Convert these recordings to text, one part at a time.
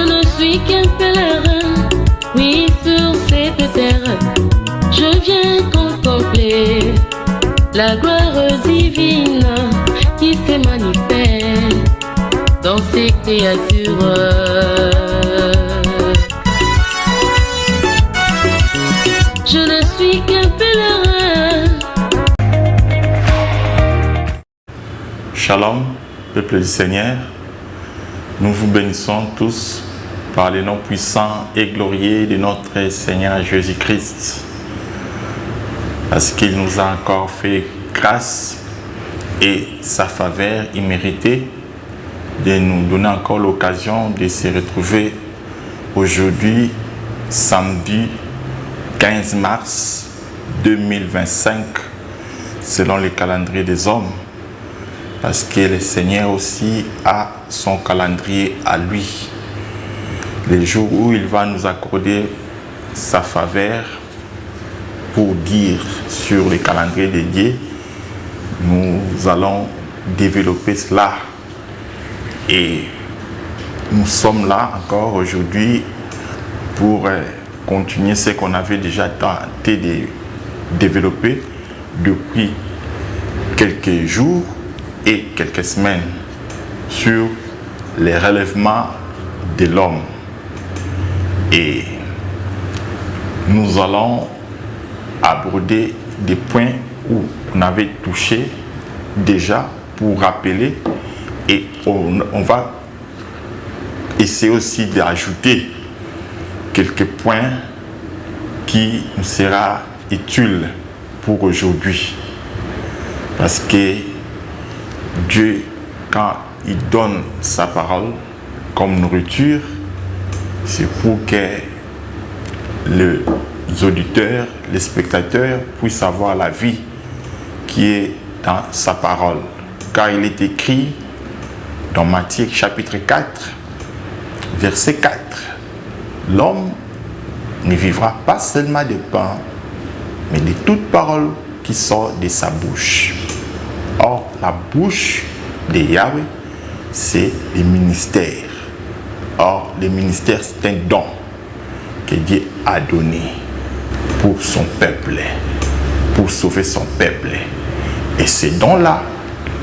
ne suis qu'un pèlerin, oui, sur cette terre. Je viens contempler la gloire divine qui se manifeste dans ces créatures. Je ne suis qu'un pèlerin. Shalom, peuple du Seigneur. Nous vous bénissons tous par le nom puissant et glorieux de notre Seigneur Jésus-Christ. Parce qu'il nous a encore fait grâce et sa faveur imméritée de nous donner encore l'occasion de se retrouver aujourd'hui, samedi 15 mars 2025, selon le calendrier des hommes. Parce que le Seigneur aussi a son calendrier à lui. Les jours où il va nous accorder sa faveur pour dire sur le calendrier de Dieu, nous allons développer cela. Et nous sommes là encore aujourd'hui pour continuer ce qu'on avait déjà tenté de développer depuis quelques jours et quelques semaines sur les relèvements de l'homme. Et nous allons aborder des points où on avait touché déjà pour rappeler, et on va essayer aussi d'ajouter quelques points qui nous sera utile pour aujourd'hui. Parce que Dieu, quand il donne sa parole comme nourriture, c'est pour que les auditeurs, les spectateurs puissent avoir la vie qui est dans sa parole. Car il est écrit dans Matthieu chapitre 4, verset 4, « L'homme ne vivra pas seulement de pain, mais de toute parole qui sort de sa bouche. » Or, la bouche de Yahweh, c'est le ministère. Or, le ministère, c'est un don que Dieu a donné pour son peuple, pour sauver son peuple. Et ce don-là,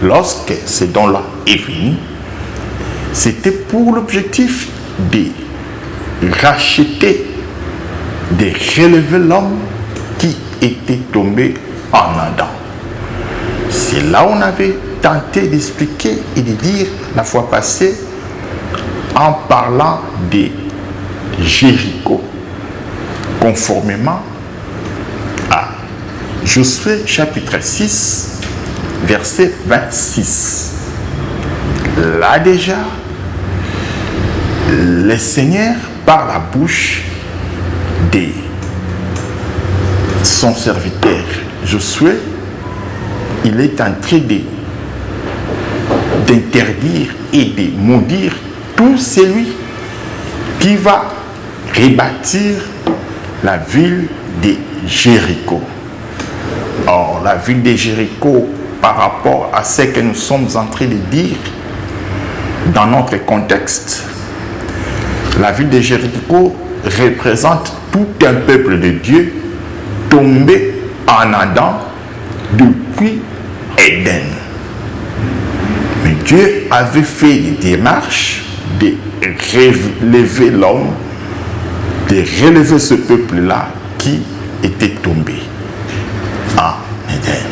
lorsque ce don-là est venu, c'était pour l'objectif de racheter, de relever l'homme qui était tombé en Adam. C'est là où on avait tenté d'expliquer et de dire la fois passée en parlant de Jéricho, conformément à Josué chapitre 6, verset 26. Là déjà, le Seigneur, par la bouche de son serviteur Josué, il est en train d'interdire et de maudire tout celui qui va rebâtir la ville de Jéricho. Or, la ville de Jéricho, par rapport à ce que nous sommes en train de dire dans notre contexte, la ville de Jéricho représente tout un peuple de Dieu tombé en Adam depuis Éden. Mais Dieu avait fait des démarches de relever l'homme, de relever ce peuple-là qui était tombé en Éden.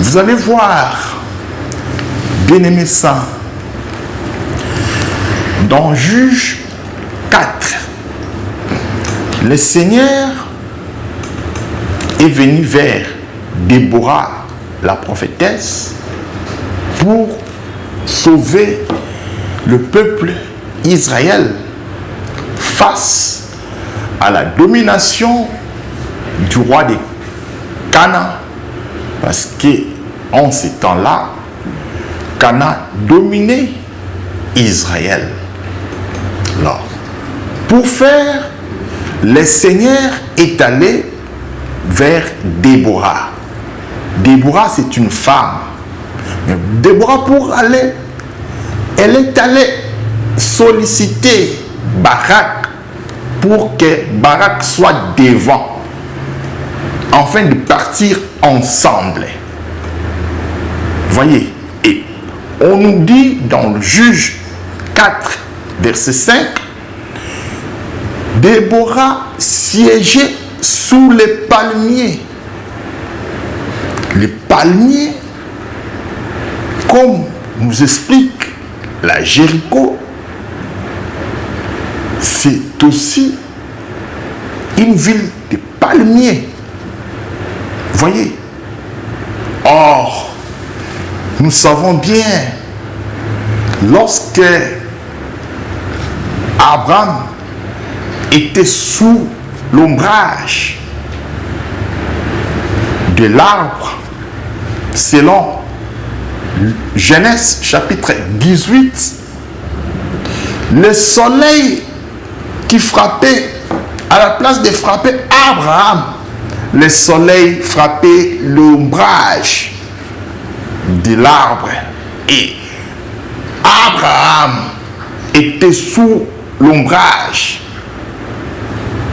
Vous allez voir, bien-aimés saints, dans Juge 4, le Seigneur est venu vers Déborah, la prophétesse, pour sauver le peuple Israël face à la domination du roi de Canaan. Parce qu'en ces temps-là, Canaan dominait Israël. Alors, pour faire, le Seigneur est allé vers Déborah. Déborah, c'est une femme. Mais Déborah, pour aller, elle est allée sollicité Barak pour que Barak soit devant, afin de partir ensemble. Voyez, et on nous dit dans le Juge 4, verset 5, Déborah siégeait sous les palmiers. Les palmiers, comme nous explique la Jéricho, c'est aussi une ville de palmiers. Voyez. Or, nous savons bien, lorsque Abraham était sous l'ombrage de l'arbre, selon Genèse chapitre 18, le soleil qui frappait, à la place de frapper Abraham, le soleil frappait l'ombrage de l'arbre. Et Abraham était sous l'ombrage,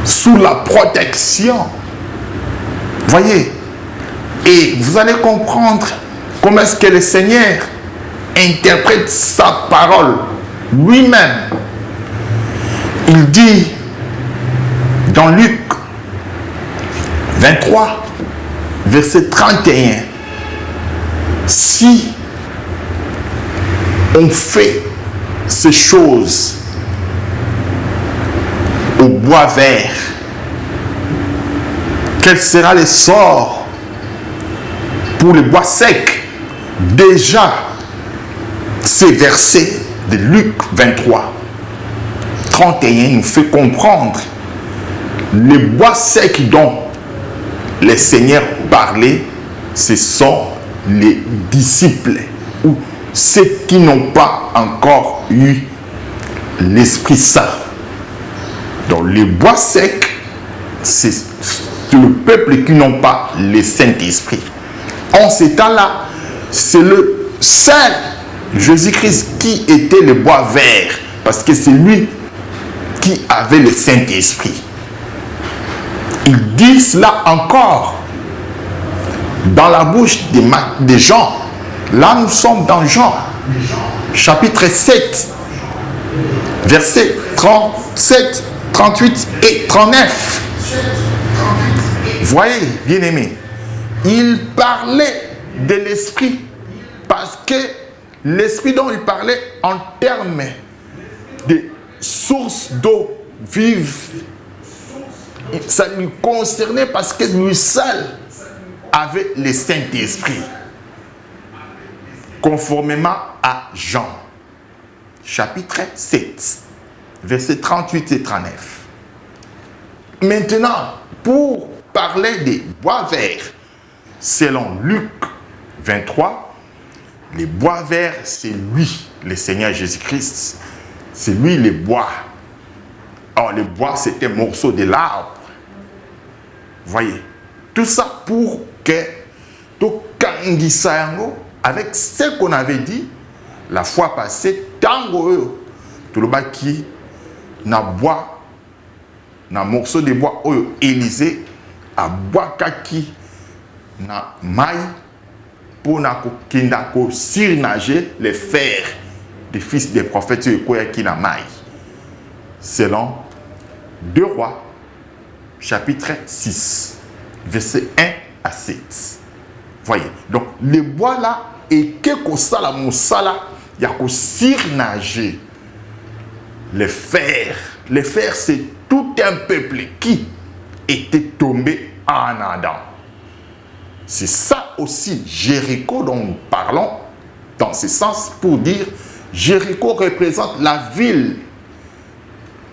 sous la protection. Voyez, et vous allez comprendre comment est-ce que le Seigneur interprète sa parole lui-même. Il dit dans Luc 23, verset 31, si on fait ces choses au bois vert, quel sera le sort pour le bois sec? Déjà, ces versets de Luc 23, 31 nous fait comprendre le bois sec dont le Seigneur parlait, ce sont les disciples ou ceux qui n'ont pas encore eu l'Esprit Saint. Donc le bois sec, c'est le peuple qui n'ont pas le Saint-Esprit. En ce temps-là, c'est le seul Jésus-Christ qui était le bois vert, parce que c'est lui qui avait le Saint-Esprit. Il dit cela encore dans la bouche de Jean. Là, nous sommes dans Jean, chapitre 7, versets 37, 38 et 39. Voyez, bien-aimés, il parlait de l'Esprit parce que l'Esprit dont il parlait en termes de source d'eau vive, ça lui concernait parce que lui seul avait le Saint-Esprit. Conformément à Jean, chapitre 7, versets 38 et 39. Maintenant, pour parler des bois verts, selon Luc 23, les bois verts, c'est lui, le Seigneur Jésus-Christ. C'est lui le bois. Or, le bois, c'est un morceau de l'arbre. Voyez, tout ça pour que tout kangisango, avec ce qu'on avait dit la fois passée, tango tout le bas qui na bois, na morceau de bois Élisée a bois kaki na maille pour na kinda ko surnager les fers des fils des prophètes qui na maille. Selon 2 Rois chapitre 6 verset 1 à 7. Voyez, donc le bois là et que ça la moussala il y a ko surnager les fers. Les fers, c'est tout un peuple qui était tombé en Adam. C'est ça aussi Jéricho dont nous parlons dans ce sens pour dire Jéricho représente la ville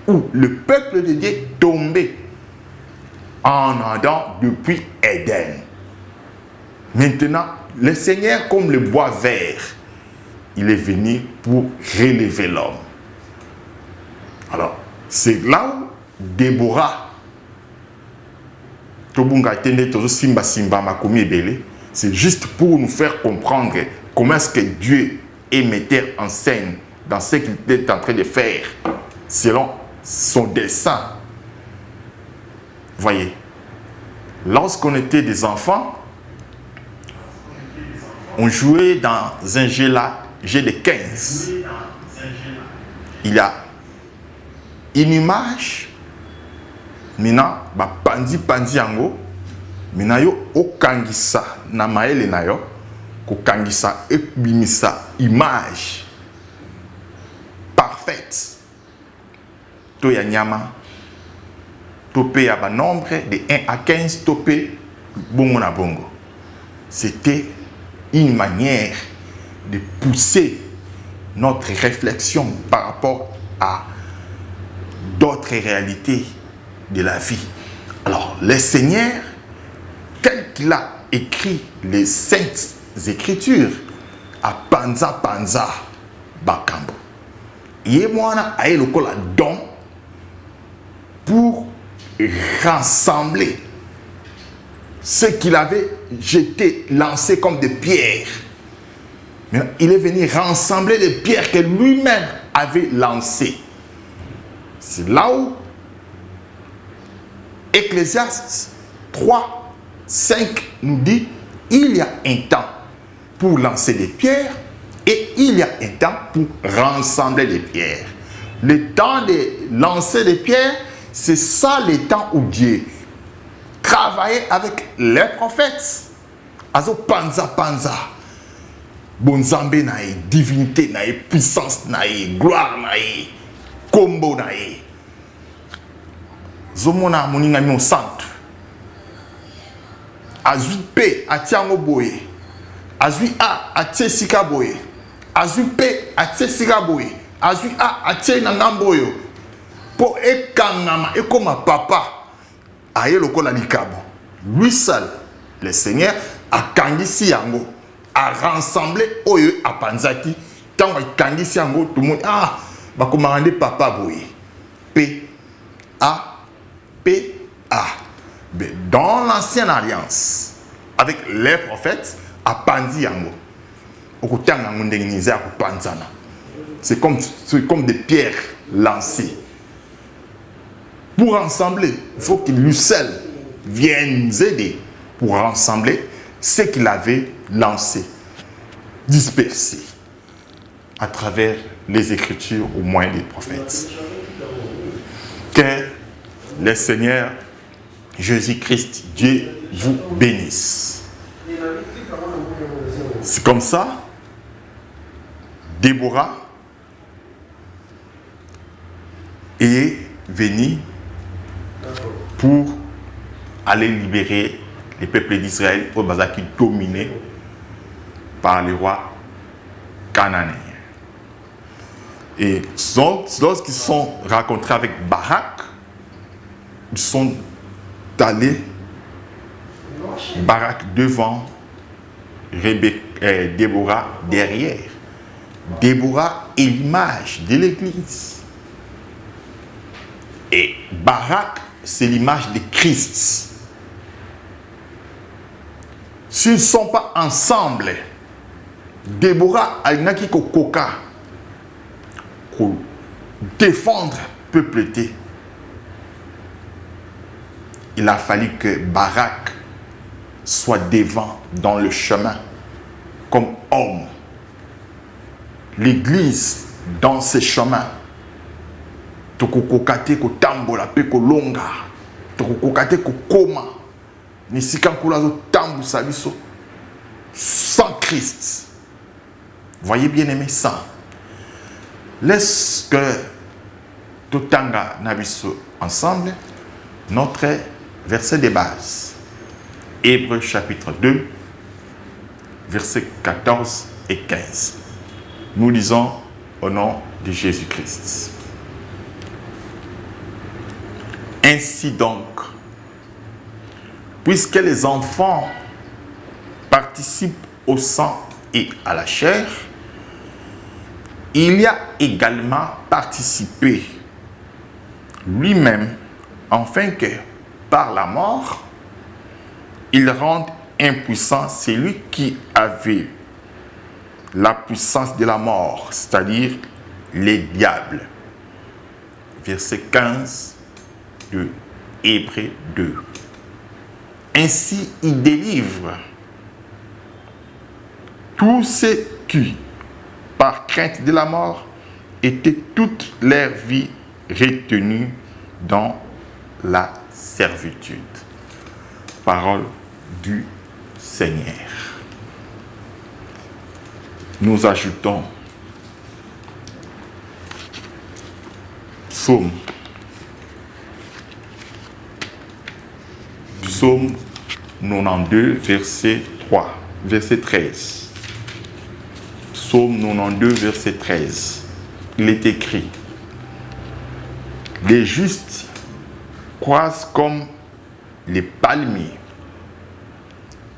où le peuple de Dieu est tombé en Adam depuis Éden. Maintenant, le Seigneur, comme le bois vert, il est venu pour relever l'homme. Alors, c'est là où Déborah, c'est juste pour nous faire comprendre comment est-ce que Dieu est metteur en scène dans ce qu'il est en train de faire, selon son dessein. Voyez, lorsqu'on était des enfants, on jouait dans un jeu là, jeu de 15. Il y a une image, maintenant, pandi yango, maintenant yo okangisa na maele na yo, kokangisa ekbimisa image parfaite. To ya nyama, topé à nombre de 1 à 15, topé bongo na bongo. C'était une manière de pousser notre réflexion par rapport à d'autres réalités de la vie. Alors, le Seigneur, tel qu'il a écrit les saintes écritures, à Panza Bakambo, Yémoana a eu le don pour rassembler ce qu'il avait jeté, lancé comme des pierres. Mais il est venu rassembler les pierres que lui-même avait lancées. C'est là où Ecclésiaste 3, 5 nous dit il y a un temps pour lancer des pierres et il y a un temps pour rassembler les pierres. Le temps de lancer des pierres, c'est ça le temps où Dieu travaillait avec les prophètes. Azo panza. Bonzambe nae, divinité nae, puissance nae, gloire nae, combo nae. Zomona moninga mi au centre. Azui P atiango boye. Azui A atie sika boye. Azui P atie sika boye. Azui A atie nangamboyo. Po ekangama ekoma papa. Aye lokola likabo. Lui seul, le Seigneur, a kangisi yango. A rassembler oyo a panzaki. Tant qu'il kangisi yango, tout le monde, bah comment rendre papa boye. P-A. Dans l'ancienne alliance, avec les prophètes, à Pandi Yango. C'est comme des pierres lancées. Pour rassembler, il faut qu'il lui seul vienne aider pour rassembler ce qu'il avait lancé, dispersé à travers les Écritures au moyen des prophètes. Que le Seigneur Jésus-Christ, Dieu vous bénisse. C'est comme ça, Déborah est venue pour aller libérer les peuples d'Israël au Bazaki dominé par les rois cananéens. Et lorsqu'ils sont rencontrés avec Barak, ils sont allés Barak devant, Déborah derrière. Déborah est l'image de l'Église. Et Barak, c'est l'image de Christ. S'ils ne sont pas ensemble, Déborah a une qui koka pour défendre le peuple. Il a fallu que Barak soit devant dans le chemin comme homme. L'église dans ses chemins. Tokokokate ko tambola pe ko longa. Tokokokate ko koma. Nisikan zo tambu sabiso sans Christ. Voyez bien aimé ça. Laisse que Totanga Nabiso ensemble notre verset de base. Hébreux chapitre 2, versets 14 et 15. Nous lisons au nom de Jésus-Christ. Ainsi donc, puisque les enfants participent au sang et à la chair, il y a également participé lui-même, afin que, par la mort, il rende impuissant celui qui avait la puissance de la mort, c'est-à-dire les diables. Verset 15 de Hébreux 2. Ainsi, il délivre tous ceux qui, par crainte de la mort, étaient toute leur vie retenus dans la servitude. Parole du Seigneur. Nous ajoutons Psaume 92, verset 3, verset 13. Psaume 92, verset 13. Il est écrit: les justes croissent comme les palmiers.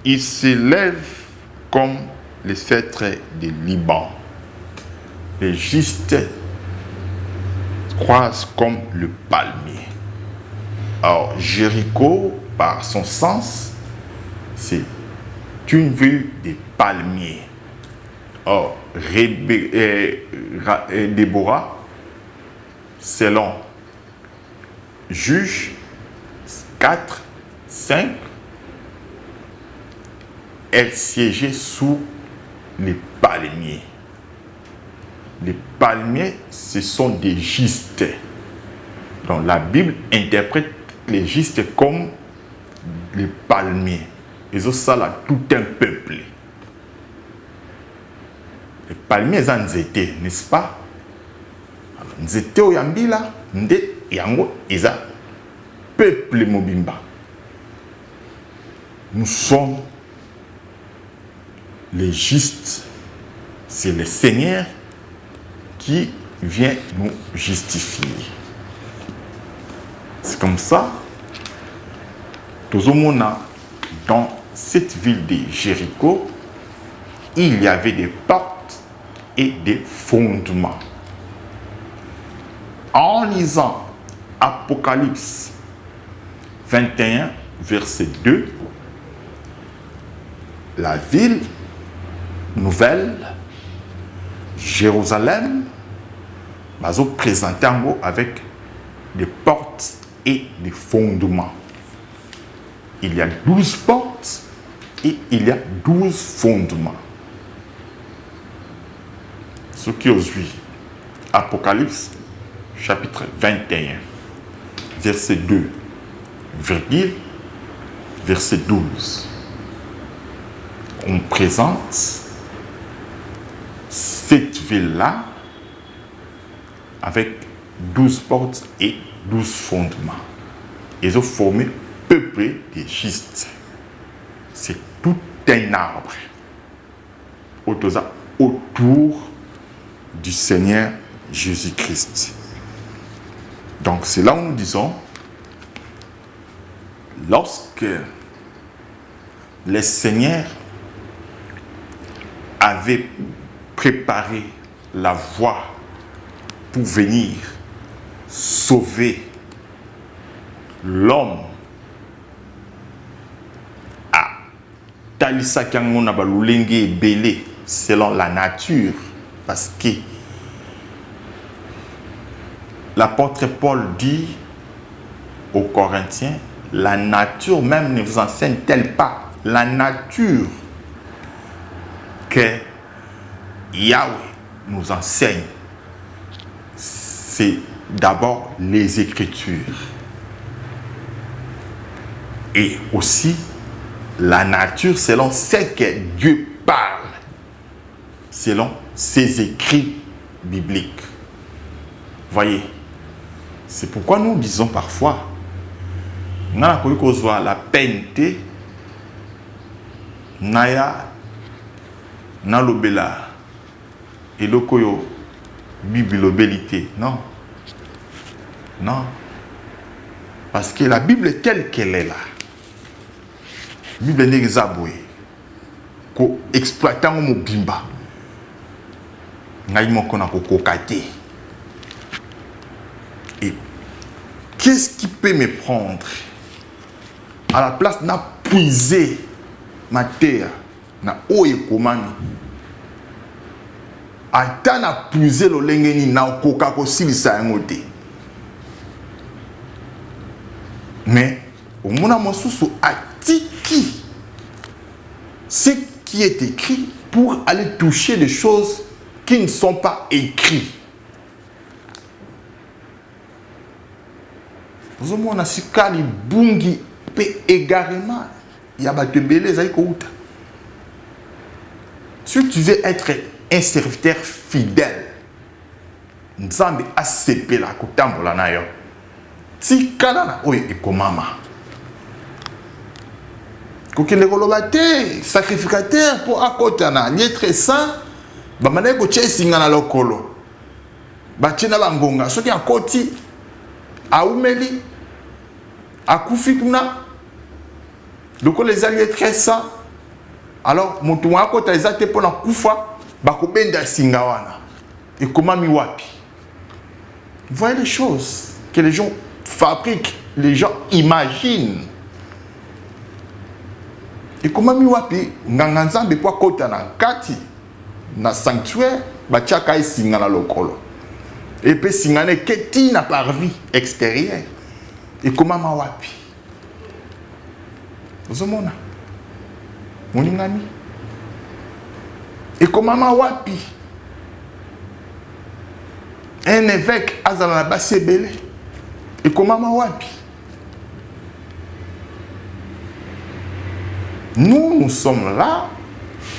Ils s'élèvent comme les cèdres du Liban. Les justes croissent comme le palmier. Alors, Jéricho, par son sens, c'est une ville des palmiers. Or, Déborah, selon Juges 4, 5, elle siégeait sous les palmiers. Les palmiers, ce sont des gistes. Donc la Bible interprète les gistes comme les palmiers. Et ça, là, tout un peuple. Les palmiers en nzete, n'est-ce pas? Nzete oyambi là, nde yango eza peuple mobimba. Nous sommes les justes. C'est le Seigneur qui vient nous justifier. C'est comme ça. Dans cette ville de Jéricho, il y avait des portes et des fondements. En lisant Apocalypse 21, verset 2, la ville nouvelle, Jérusalem, va se présenter en haut avec des portes et des fondements. Il y a 12 portes et il y a 12 fondements. Ce qui aujourd'hui, Apocalypse chapitre 21, verset 2, virgule, verset 12. On présente cette ville-là avec 12 portes et 12 fondements. Ils ont formé peuplé des gistes. C'est tout un arbre autour du Seigneur Jésus-Christ. Donc c'est là où nous disons, lorsque le Seigneur avait préparé la voie pour venir sauver l'homme à Talisa Kango Nabalulenge Belé selon la nature, parce que l'apôtre Paul dit aux Corinthiens, la nature même ne vous enseigne-t-elle pas, la nature que Yahweh nous enseigne, c'est d'abord les Écritures. Et aussi la nature selon ce que Dieu parle, selon ses écrits bibliques. Voyez, c'est pourquoi nous disons parfois, la peine, naya nalobela et lokoyo bibilobélité. Non. Non. Parce que la Bible est telle qu'elle est là. La Bible n'est pas ko exploitant mon bimba. Et qu'est-ce qui peut me prendre à la place de puiser ma terre na oye komani ata na puiser lolenge nini na okoka kosilisa yango te. Mais omona mosusu atiki ce qui est écrit pour aller toucher des choses qui ne sont pas écrites. Vous avez sikali bungi pe égarément. Il y a bato belé ezali kouta. Si tu veux être un serviteur fidèle, nzambe asepela kotambola na yo. Tikala na oyo ekomama. Kokende koloba te sacrificateur pour akota na liêtre saint, ba mane ko chesinga na lokolo. Ba chena bangonga soki akoti aumeli akufi kuna lokolo ezali liêtre saint. Alors mutu akota ezate pona kufa bakobenda singa wana. Ekomami wapi? Voyez les choses que les gens fabriquent, les gens imaginent. Et comment mi wapi nganga nzambe po kota na kati na sanctuaire bachaka isinga na lokolo. Et puis singane keti na parvis extérieure. Et comment ma wapi? Ozomona. Moningami. Et comment ma wapi? Un évêque azala na basi belé. Et comment ma wapi? Nous sommes là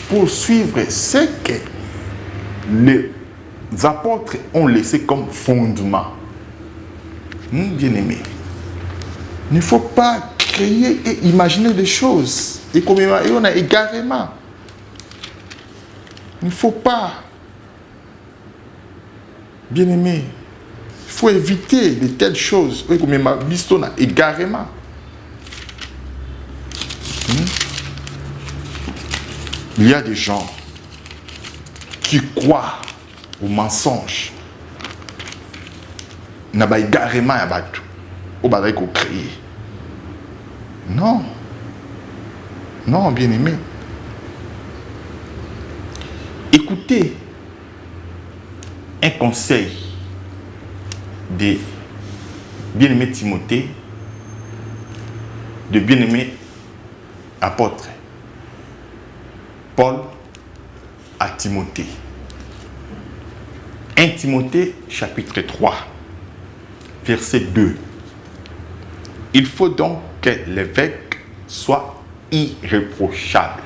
pour suivre ce que les apôtres ont laissé comme fondement. Bien-aimés, il ne faut pas créer et imaginer des choses. Et comme on a égarément. Il ne faut pas. Bien-aimés, il faut éviter de telles choses. Et comme on a égarément. Il y a des gens qui croient au mensonge. Na ba égarément ya bato. O ba ko créer. Non. Non, bien-aimé. Écoutez un conseil de bien-aimé Timothée, de bien-aimé apôtre Paul à Timothée. 1 Timothée chapitre 3, verset 2. Il faut donc que l'évêque soit irréprochable,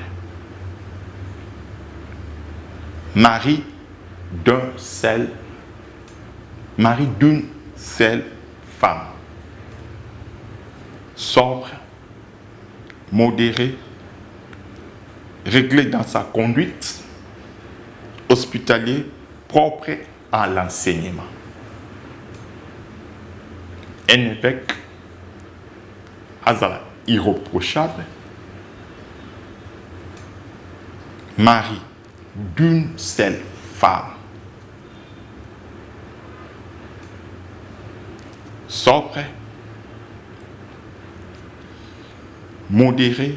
mari d'une seule femme, sobre, modéré, réglé dans sa conduite, hospitalier, propre à l'enseignement. Un évêque azala irréprochable, mari d'une seule femme, sobre, modéré,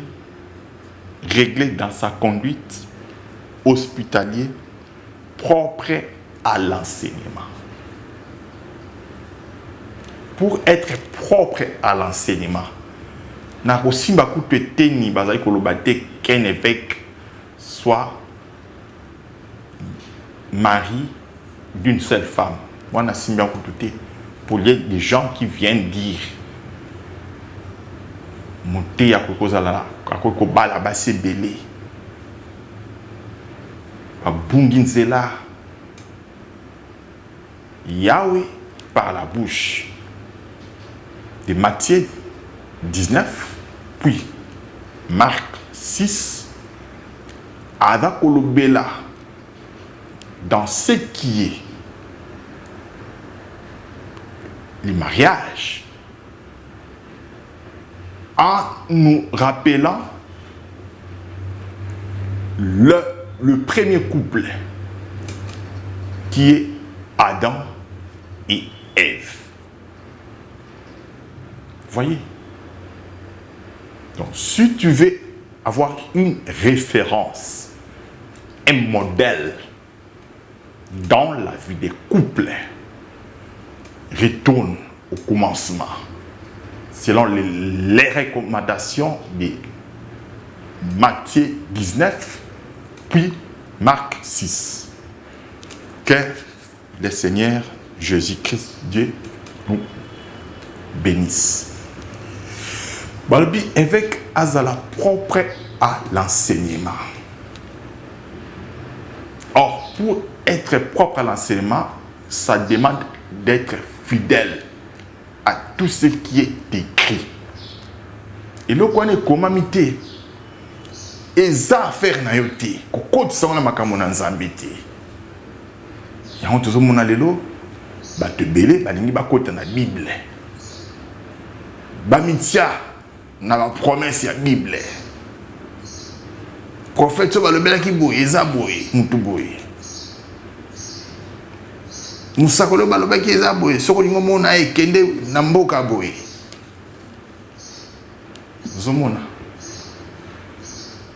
réglé dans sa conduite, hospitalier, propre à l'enseignement. Pour être propre à l'enseignement, na kosimba kutu eteni bazali koloba te qu'un évêque soit mari d'une seule femme. Moi na simba kutu te pour les gens qui viennent dire monter ya kokozala akoko bala basi belé abungi nzela Yahweh par la bouche de Matthieu 19 puis Marc 6 ada kolobela dans ce qui est le mariage en nous rappelant le premier couple qui est Adam et Ève. Voyez? Donc, si tu veux avoir une référence, un modèle dans la vie des couples retourne au commencement, selon les recommandations de Matthieu 19, puis Marc 6. Que le Seigneur Jésus-Christ, Dieu, nous bénisse. Balbi évêque Azala propre à l'enseignement. Or, pour être propre à l'enseignement, ça demande d'être fidèle à tout ce qui est écrit. Et là, on est comme amité. Et ça affaire na yote. Kokot sa on a makamona nzambete. Ya on tozo mona lelo. Ba te belé, ba lingi ba kota na Bible. Ba mitia na la promesse ya Bible. Prophète ba le bela ki boye, eza boye, mutu boye. Musakolo ba lo ba ki eza boye, soko lingo mona e kende na mboka boye. Zomona.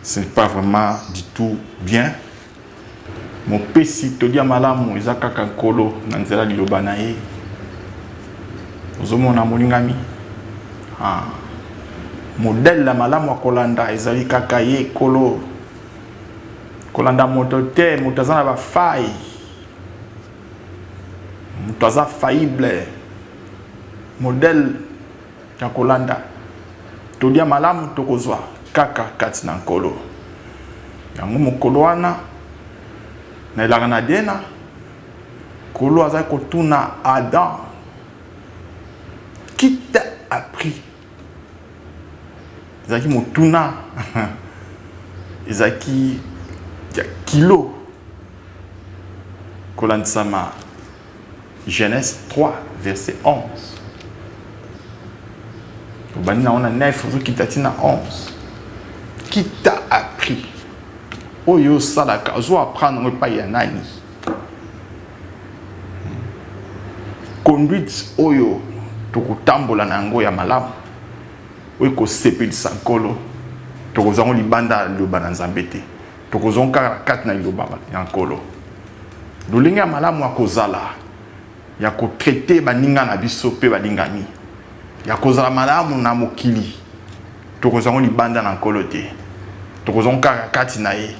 Ce n'est pas vraiment du tout bien. Mon pesi to dia malamu ezaka kankolo na nzela liloba na ye. Ozomona molingami. Modèle la malamu akolanda ezali kaka ye kolo. Kolanda moto te, mutazana ba faille. Mutaza faillible. Modèle ya kolanda. To dia malamu tokozwa kaka kati na nkolo. Yango mokolo wana na elaka na dena kolo azali kotuna Adam qui t'a appris. Ezaki motuna ezaki ya kilo kolandisama Genèse 3 verset 11. Obani on a 9 qui tatina 11. Qui t'a appris? Oyo salaka zo apprendre pas ya nani. Conduite oyo tokutambola na ngo ya malamu. Oyo ko sepeli sankolo. Tokozango libanda loba na nzambete. Tokozonka kat na loba ya nkolo. Lulinga malamu akozala ya ko traiter baninga na biso pe balingami. Ya kozala malamu na mokili. Tokozango libanda na nkolo te. Tokozonka kati na ye.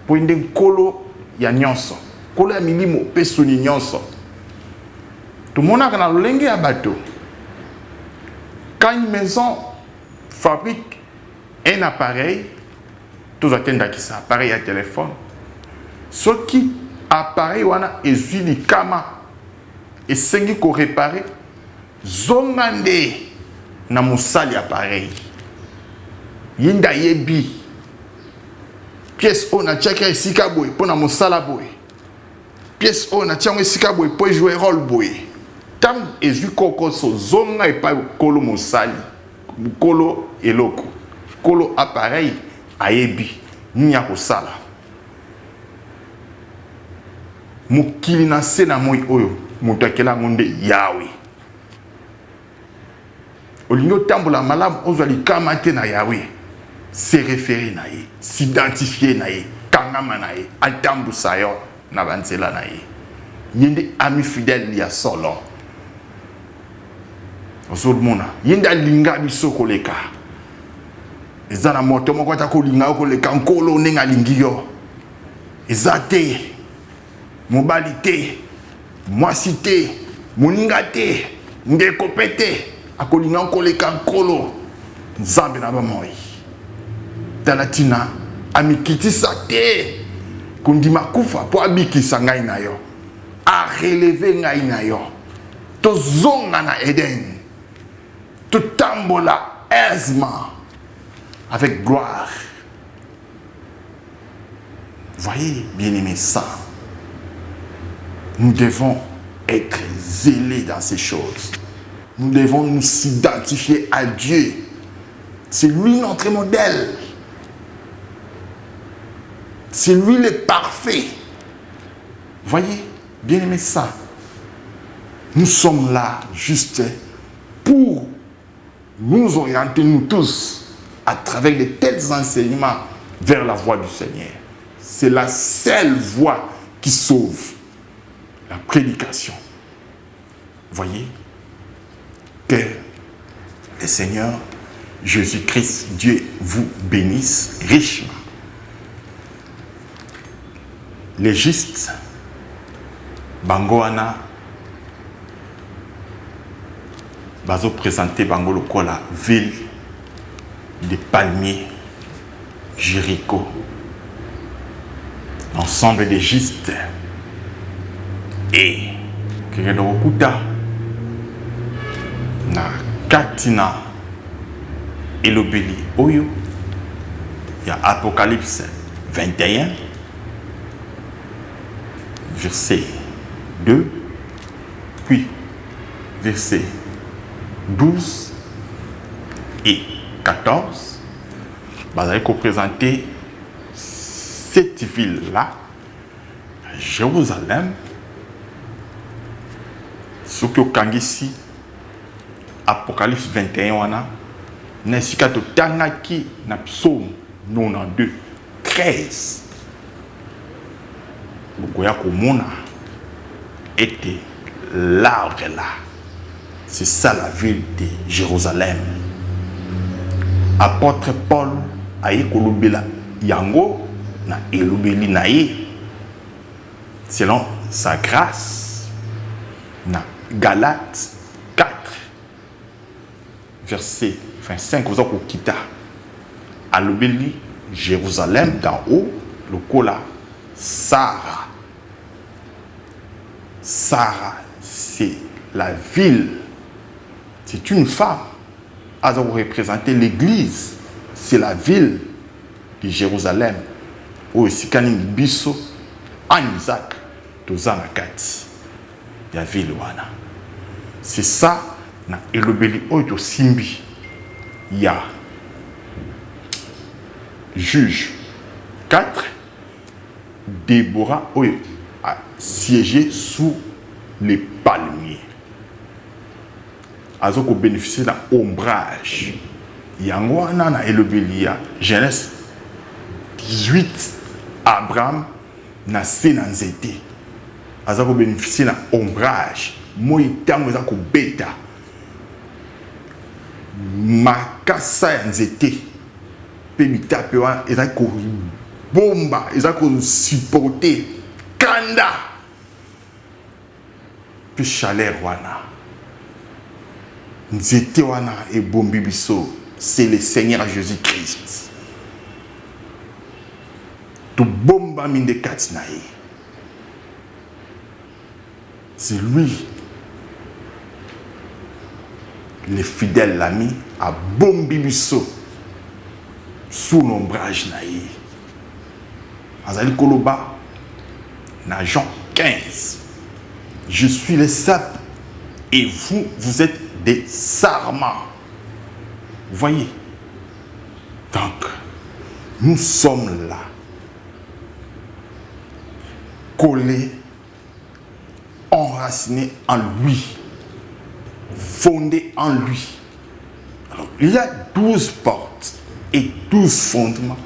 Po inde nkolo ya nyonso. Nkolo ya milimo peso ni nyonso. Tumonaka na lolenge ya bato. Quand une maison fabrique un appareil, tous attendent qui ça, appareil à téléphone. Ce qui appareil wana ezuli kama et sengi ko réparer zongande na musali appareil. Yinda yebi pièce on a tchaka esika boy pona musala boy. Pièce on a tchanga esika boy pour jouer rôle boy. Tam ezu koko so zonga e pa kolo musali. Kolo eloko. Kolo appareil ayebi nya ko sala. Mukili na sena moi oyo mutakela ngonde yawe. Olingo tambola malamu ozali kama te na yawe. Se référer na ye, s'identifier na ye, kangama na ye, atambu sayo na banzela na ye. Yende ami fidèle ya solo. Ozolmona, yende linga biso koleka. Ezana moto moko ta kolinga koleka nkolo nenga lingiyo. Ezate mobali te, mwasi te, moninga te, ndeko pete, akolinga koleka nkolo. Nzambe na ba moi. Talatina amikitisa te kundima kufa po abikisa ngai na yo a relever ngai na yo to zonga na Eden to tambola aisément avec gloire. Voyez bien-aimés, ça nous devons être zélés dans ces choses. Nous devons nous identifier à Dieu. C'est lui notre modèle. C'est lui le parfait. Voyez, bien aimé ça. Nous sommes là juste pour nous orienter, nous tous, à travers de tels enseignements vers la voie du Seigneur. C'est la seule voie qui sauve. la prédication. Voyez que le Seigneur Jésus-Christ, Dieu vous bénisse richement. Les justes, Bangoana, bazo présenté Bango Lokola, ville des palmiers, Jéricho, l'ensemble des justes. Et Kerelokuta, na Katina, Elobeli Oyo, il y a Apocalypse 21, verset 2, puis verset 12 et 14, vous allez présenter cette ville-là, Jérusalem, ce que vous avez ici, Apocalypse 21, Nesika to Tanaki na Psaume 92, 13. Bogoya Komona était l'arbre là. C'est ça la ville de Jérusalem. Apôtre Paul a écolobela yango na elobeli nae selon sa grâce na Galates 4 verset 25 vous avez quitté à l'obéli Jérusalem d'en haut le cola Sarah. Sarah c'est la ville, c'est une femme. À représenter l'église, c'est la ville de Jérusalem. Où ici kanim biso en Isaac tozanakati ya ville wana. C'est ça na elobeli oyo simbi ya Juge 4. Déborah oyo a siégé sous les palmiers. Azoko bénéficier d'un ombrage. Yango wana na elobelia Genèse 18 Abraham na se na nzete. Azoko bénéficier d'un ombrage. Moi tango ezako beta. Makasa ya nzete. Pe bitape wana ezako bomba, ezako supporter kanda. Pe chaleur wana. Nzete wana et bombi biso, c'est le Seigneur Jésus-Christ. To bomba minde katinae. C'est lui, le fidèle l'ami, à bombi biso sous l'ombrage nae. Azali Koloba, na Jean 15. Je suis le sap et vous, vous êtes des sarments. Vous voyez? Donc, nous sommes là, collés, enracinés en lui, fondés en lui. Alors, il y a 12 portes et 12 fondements.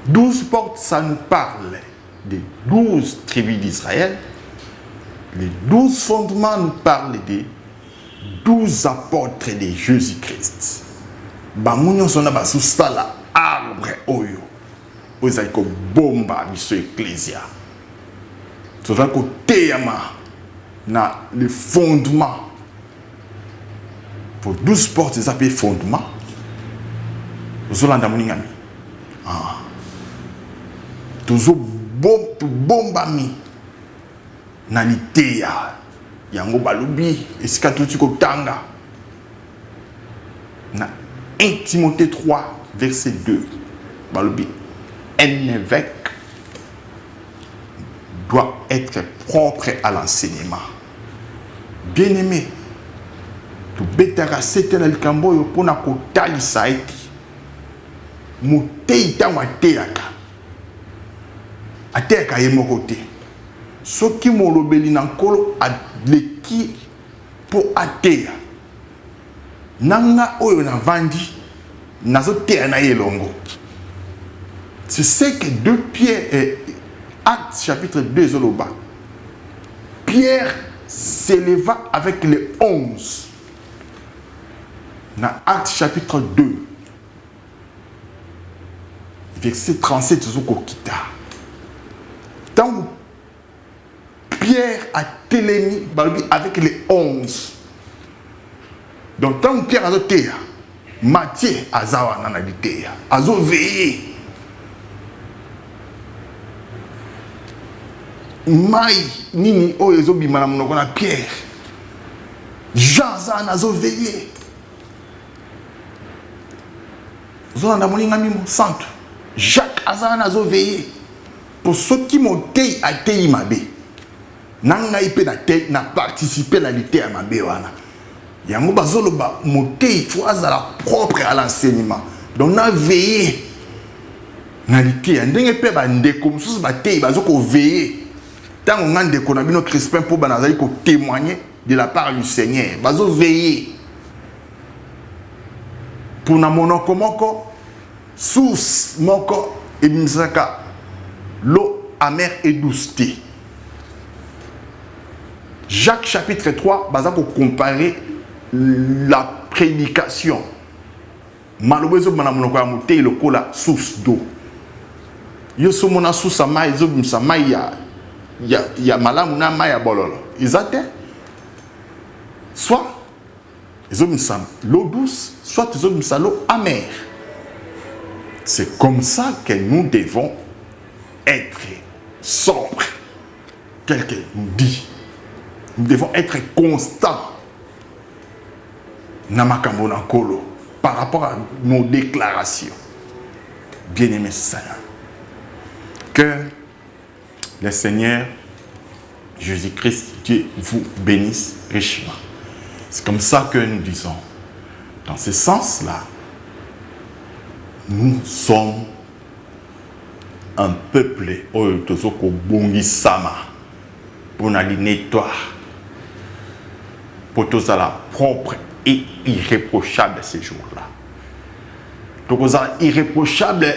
12 portes, ça nous parle des 12 tribus d'Israël. Les 12 fondements nous parlent des 12 apôtres de Jésus-Christ. Bamunyo sona basusala arbre oyo. Ozako bomba biso ecclesia. Ozako teyama na le fondement. Pour 12 portes, ils appellent fondement. Ozolanda muningami. Ah. Tozo bomba mi. Na liteya. Yango balubi esika tuti ko tanga na 1 Timothée 3 verset 2 balubi un évêque doit être propre à l'enseignement. Bien-aimé, to betara setela likambo yo pona ko talisa eti mutei tangwa teaka ateka yemoko te soki molobeli na nkolo adleki po ateya nanga oyo na vandi nazo teya na yelongo. C'est ce que 2 Pierre et Actes chapitre 2 zoloba Pierre s'éleva avec les 11. Dans Actes chapitre 2, verset 37, tant Pierre a télémi avec les 11. Donc, tant Pierre a été, Matthieu a été, a veillé. Mai nini o ezobi manam no kona Pierre. Jean zan a veillé. Zona na molinga mimo santo. Jacques azan a veillé. Pour ceux qui m'ont été à Teimabe. Nanga ipe na participer à la lutte à Mabe wana. Yango bazolo ba moté faut azala propre à l'enseignement. Donc na veillé. Na lutte ndenge pe ba ndeko mususu ba tei bazoko veillé. Tant on a des conabino Crispin pour banazali ko témoigner de la part du Seigneur. Bazo veiller. Pour na monoko moko sous moko et bimsaka l'eau amère et douce. Jacques chapitre 3 bazako comparer la prédication. Malobezo bana monoko ya moté le kola source d'eau. Yo so mona source ma ezo bimsa maya. Il y a malamu na maya bololo. Ils attendent. Soit ils ont mis l'eau douce, soit ils ont mis l'eau amère. C'est comme ça que nous devons être sobres. Quelqu'un nous dit. Nous devons être constants. Namakambo Nankolo. Par rapport à nos déclarations. Bien-aimés Seigneur. Que le Seigneur Jésus-Christ, Dieu vous bénisse richement. C'est comme ça que nous disons. Dans ce sens-là, nous sommes un peuple Oyotozoko Bongisama pour nous nettoyer, pour tous à la propre et irréprochable ces jours-là. Donc, irréprochable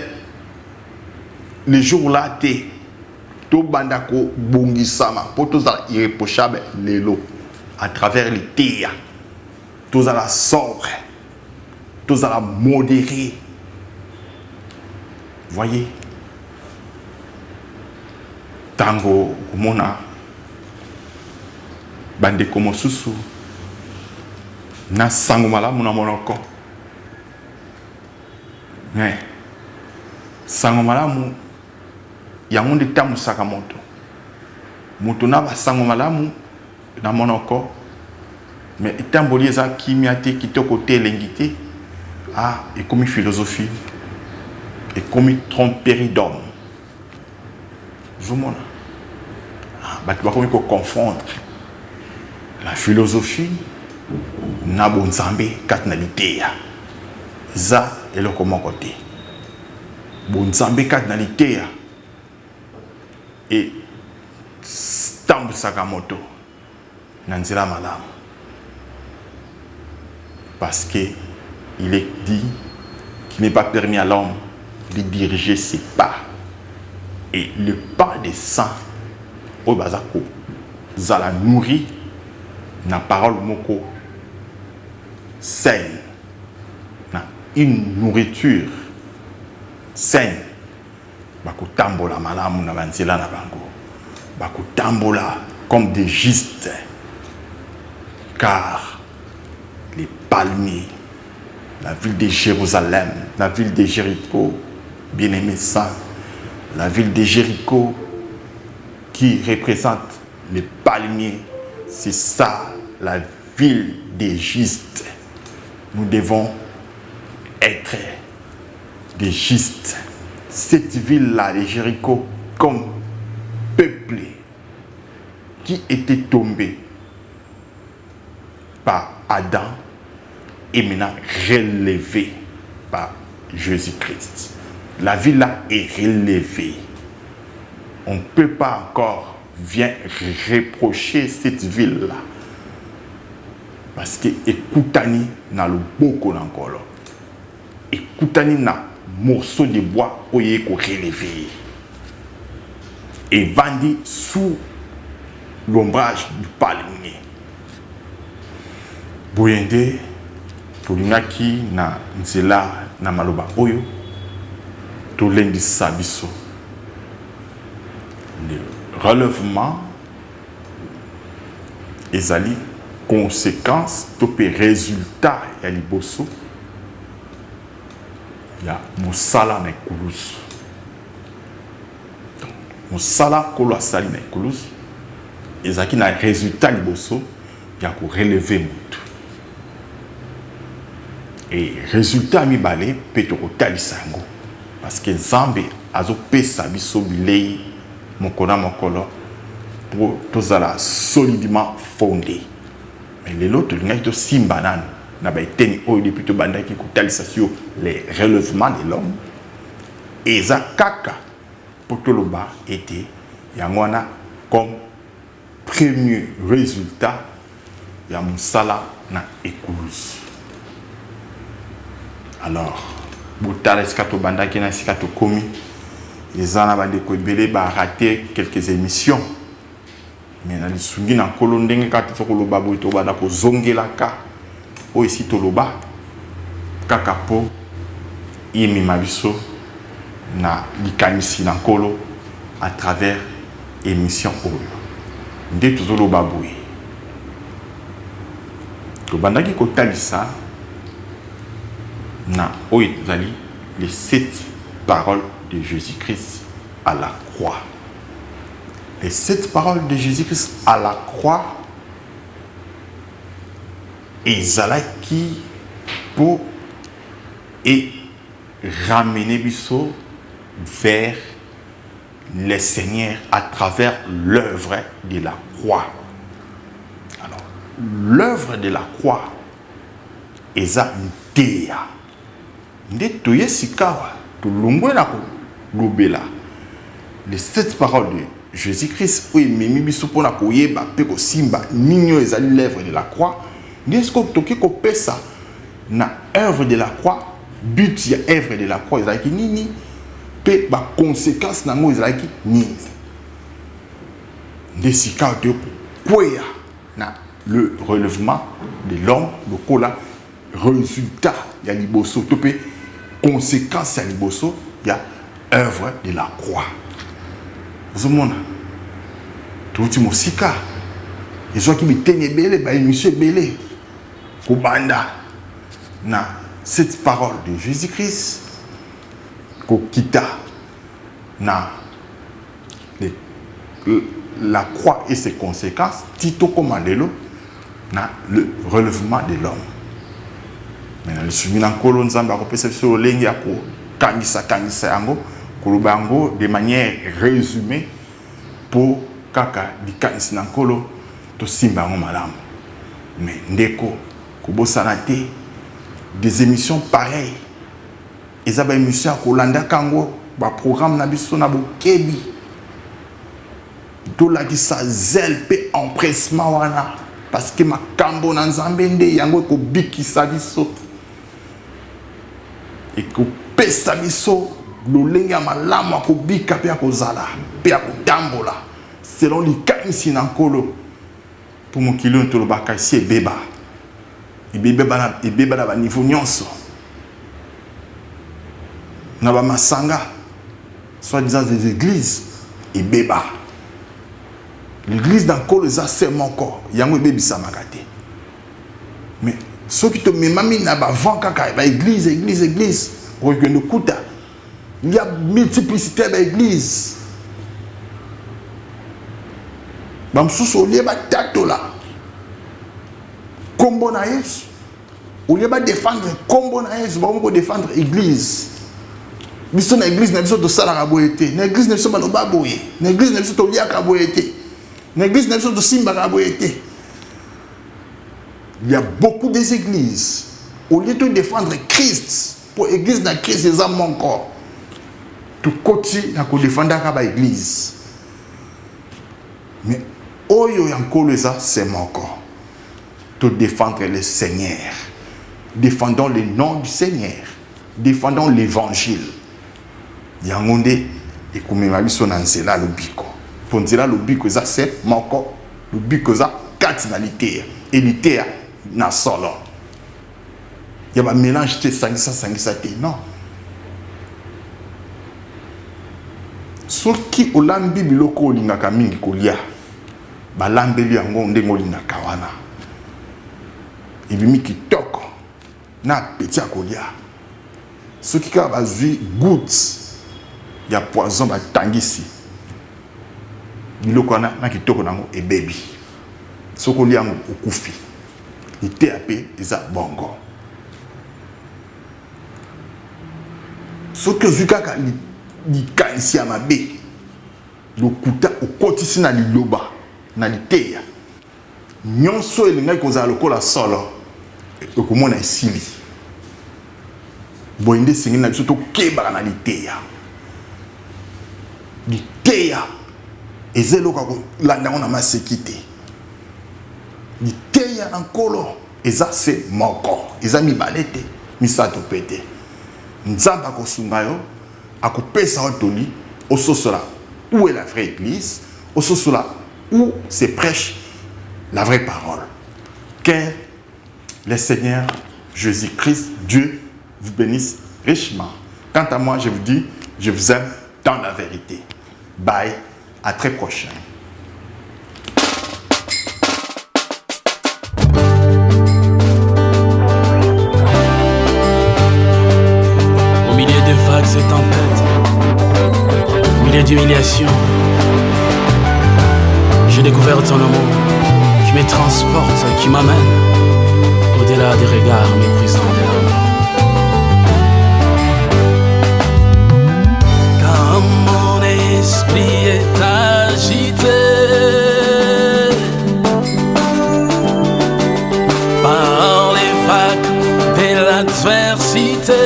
les jours-là, to bandako bongisama pour tous à irréprochable les lots à travers les terres, tous à la sobre, tous à la modérée. Voyez, tango kumona bande komo susu na sangomala muna monoko mais sangomala mu yango nde tamu sakamoto moto na basango malamu na monoko mais itamboli eza kimia te kitoko te elengi te ekomi philosophie ekomi tromperie d'homme zomona bato bakomi confondre la philosophie na bonzambe kati na liteya eza eloko moko te bonzambe kati na liteya et Tambu Sakamoto Nanzira Madame. Parce qu'il est dit qu'il n'est pas permis à l'homme de diriger ses pas. Et le pas des saints, au Bazako, Zala nourrit na parole moko saine, na une nourriture saine. Bakutambola malamu na banzela na bango. Bakutambola comme des gistes. Car les palmiers, la ville de Jérusalem, la ville de Jéricho, bien-aimé saint, la ville de Jéricho qui représente les palmiers, c'est ça la ville des gistes. Nous devons être des gistes. Cette ville-là, de Jéricho, comme peuplée, qui était tombée par Adam et maintenant relevée par Jésus-Christ. La ville-là est relevée. On ne peut pas encore venir reprocher cette ville-là. Parce que écoutani na le boko n'ankolo. Écoutani na morceau de bois oye ko relevé. Et vandi sous l'ombrage du palmier. Boyende, tolingaki na nzela na maloba oyo, tolendisa biso. Le relèvement ezali conséquence topé résultat ya liboso ya mosala na ekulusu. Mosala kolo asali na ekulusu ezalaki na résultat liboso ya korelever motu. Et résultat mibale mpe tokotalisa yango parce que Nzambe azopesa biso bilei mokolo na mokolo pour tozala solidement fondé. Mais lelo tolingaki tosimba nanu na baeteni oyo depuis tobandaki kotalisa sur les relèvements de l'homme eza kaka pour toloba ete yango wana comme premier résultat ya mosala na ekulusu. Alors botala esika tobandaki na esika tokomi eza na bandeko ebele baraté quelques émissions. Mais na lisungi na nkolo ndenge kaka tokoloba boye tobanda kozongelaka oyo esi toloba kaka po yemema biso na likanisi na nkolo à travers émission oyo nde tozoloba boye tobandaki kotalisa na oyo ezali les 7 paroles de Jésus-Christ à la croix. Les 7 paroles de Jésus-Christ à la croix ezalaki pour et ramener biso vers le Seigneur à travers l'œuvre de la croix. Alors, l'œuvre de la croix eza nteya nde toye sikawa tolongwe na kolobela les 7 paroles de Jésus-Christ oyo ememi biso mpona koyeba mpe kosimba nini oyo ezali l'œuvre de la croix nde siko toke kopesa na œuvre de la croix but ya œuvre de la croix ezalaki nini mpe baconséquence nango ezalaki nini nde sikawa toye kokweya na le relèvement de l'homme lokola résultat ya liboso to mpe conséquence ya liboso ya œuvre de la croix. Ozomona touti mosika ezwaki biteni ebele baémission ebele kobanda na cette parole de Jésus-Christ kokita na la croix et ses conséquences tito komandelo na le relèvement de l'homme. Mais le souvenir nkolo nzambe akopesa biso olengi ya kokangisa yango koloba yango de manière résumée pour kaka likanisi na nkolo tosimba yango malamu. Mais ndeko kobosana te des émissions pareilles eza ba émission ya kolandaka yango ba programme na biso na bokebi tolakisa zèle mpe empressement wana parce que makambo na nzambe nde yango ekobikisa biso ekopesa biso lolenge ya malamu ya kobika mpe ya kozala mpe ya kotambola selon likanisi na nkolo mpo mokili oyo tolobaka esi ebeba na baniveau nyonso na bamasanga soi-disant des églises ebeba l'église na nkolo eza se moko yango ebebisamaka te mais soki tomemami na bavant kaka baéglise église okende kuta il y a multiplicité baéglise bamosusu olie batatola kombo na yesu olie badefendre kombo na yesu bakomi kodefendre église biso na église na biso tosalaka boye te na église na biso baloba boye na église na biso toliaka boye te na église na biso tosimbaka boye te. Il y a beaucoup des églises au lieu de défendre Christ pour l'église dans Christ les âmes encore tout côté na ko défendre ka église mais oyo yankolo ça c'est encore de défendre le Seigneur, défendons le nom du Seigneur, défendons l'évangile yangonde ekomema biso na nzela lobiko po nzela lobiko ça c'est moko Le but que ça, quatre na l'ité. Et l'ité na solo. Il y a un mélange de sangisa. Non. Soki olambi biloko olingaka mingi kolia. Balambeli yango ndenge olingaka wana. Ibimi kitoko. Na petit akolia. Soki ka bazui gouttes ya poison batangisi. Biloko na kitoko nango e baby. Soko lia yango okufi. Ite ape eza bongo. Soki ozui kaka likanisi ya mabe. Lokuta okotisi na liloba na liteya. Nyonso elingai kozala lokola solo. Okomona esili. Boyende singi na biso tokebaka na liteya. Liteya ezeloko kolanda ngo na maseki te. Liteya na nkolo eza se moko. Eza mibale te, misato pe te. Nzambe akosunga yo, akopesa yo toli, ososola où est la vraie église, ososola où se prêche la vraie parole. Que le Seigneur Jésus-Christ, Dieu, vous bénisse richement. Quant à moi, je vous dis, je vous aime dans la vérité. Bye, à très prochain. Au milieu de vagues et tempêtes, au milieu d'humiliation, j'ai découvert ton amour qui me transporte, qui m'amène au-delà des regards méprisants de l'homme. Quand mon esprit est agité par les vagues de l'adversité,